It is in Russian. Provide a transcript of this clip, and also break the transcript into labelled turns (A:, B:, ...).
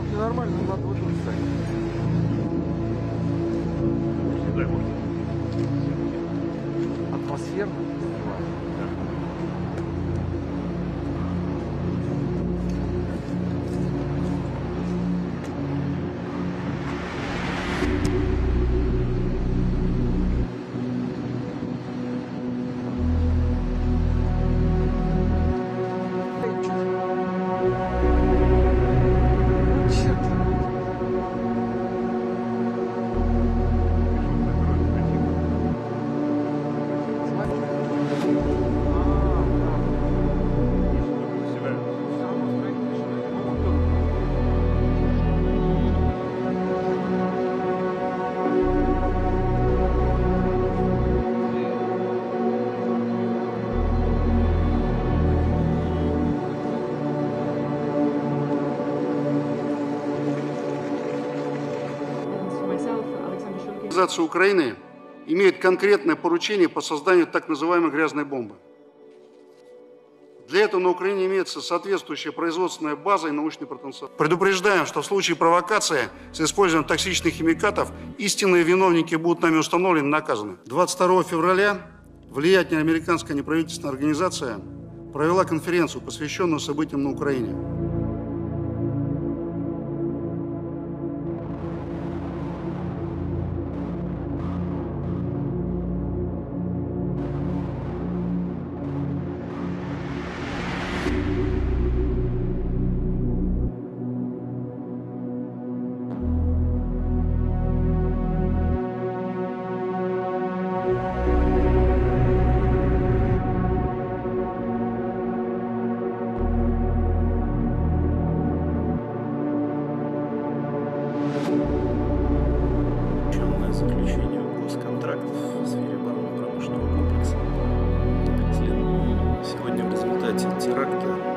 A: Чтоб ненормально, надо вот тут встать.
B: Не дай бог.
A: Атмосферно.
C: Организация Украины имеет конкретное поручение по созданию так называемой грязной бомбы. Для этого на Украине имеется соответствующая производственная база и научный потенциал. Предупреждаем, что в случае провокации с использованием токсичных химикатов истинные виновники будут нами установлены и наказаны. 22 февраля влиятельная американская неправительственная организация провела конференцию, посвященную событиям на Украине.
B: Заключение госконтрактов в сфере оборонно-промышленного комплекса. Сегодня в результате теракта